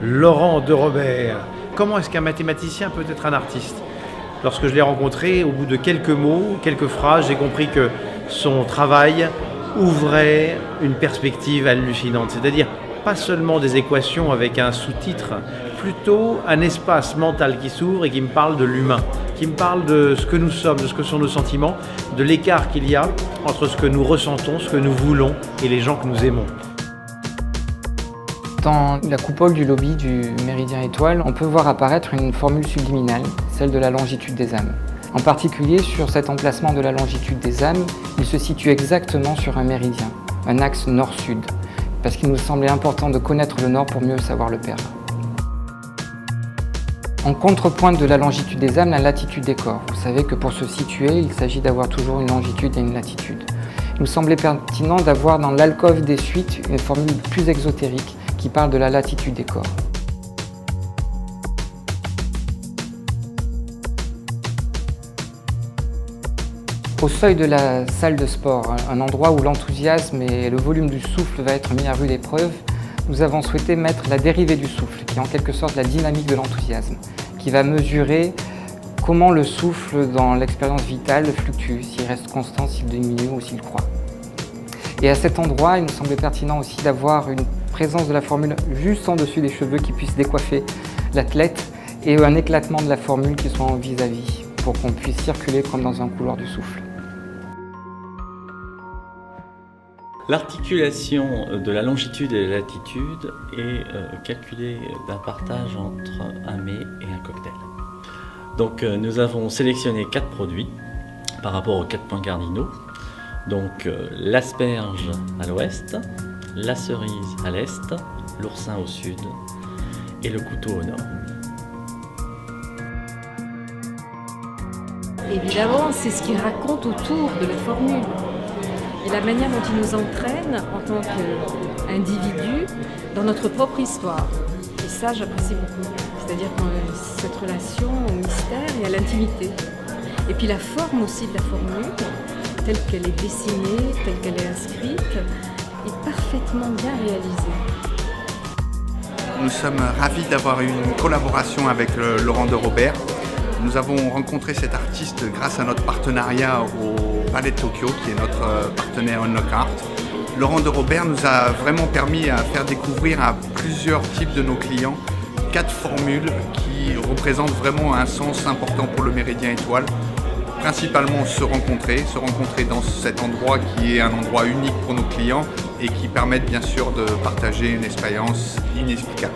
Laurent de Robert. Comment est-ce qu'un mathématicien peut être un artiste? Lorsque je l'ai rencontré, au bout de quelques mots, quelques phrases, j'ai compris que son travail ouvrait une perspective hallucinante. C'est-à-dire pas seulement des équations avec un sous-titre, plutôt un espace mental qui s'ouvre et qui me parle de l'humain, qui me parle de ce que nous sommes, de ce que sont nos sentiments, de l'écart qu'il y a entre ce que nous ressentons, ce que nous voulons et les gens que nous aimons. Dans la coupole du lobby du Méridien Étoile, on peut voir apparaître une formule subliminale, celle de la longitude des âmes. En particulier, sur cet emplacement de la longitude des âmes, il se situe exactement sur un méridien, un axe nord-sud, parce qu'il nous semblait important de connaître le nord pour mieux savoir le perdre. En contrepoint de la longitude des âmes, la latitude des corps. Vous savez que pour se situer, il s'agit d'avoir toujours une longitude et une latitude. Il nous semblait pertinent d'avoir dans l'alcôve des suites une formule plus exotérique qui parle de la latitude des corps. Au seuil de la salle de sport, un endroit où l'enthousiasme et le volume du souffle va être mis à rude épreuve, nous avons souhaité mettre la dérivée du souffle, qui est en quelque sorte la dynamique de l'enthousiasme, qui va mesurer comment le souffle dans l'expérience vitale fluctue, s'il reste constant, s'il diminue ou s'il croît. Et à cet endroit, il nous semblait pertinent aussi d'avoir une présence de la formule juste en dessus des cheveux qui puisse décoiffer l'athlète et un éclatement de la formule qui soit en vis-à-vis pour qu'on puisse circuler comme dans un couloir du souffle. L'articulation de la longitude et de la latitude est calculée d'un partage entre un mets et un cocktail. Donc nous avons sélectionné 4 produits par rapport aux 4 points cardinaux. Donc l'asperge à l'ouest, la cerise à l'est, l'oursin au sud et le couteau au nord. Évidemment, c'est ce qu'il raconte autour de la formule et la manière dont il nous entraîne en tant qu'individu dans notre propre histoire. Et ça, j'apprécie beaucoup. C'est-à-dire cette relation au mystère et à l'intimité. Et puis la forme aussi de la formule, telle qu'elle est dessinée, telle qu'elle est inscrite, est parfaitement bien réalisée. Nous sommes ravis d'avoir eu une collaboration avec Laurent de Robert. Nous avons rencontré cet artiste grâce à notre partenariat au Palais de Tokyo, qui est notre partenaire Unlock Art. Laurent de Robert nous a vraiment permis à faire découvrir à plusieurs types de nos clients 4 formules qui représentent vraiment un sens important pour le Méridien Étoile. Principalement se rencontrer dans cet endroit qui est un endroit unique pour nos clients et qui permettent bien sûr de partager une expérience inexplicable.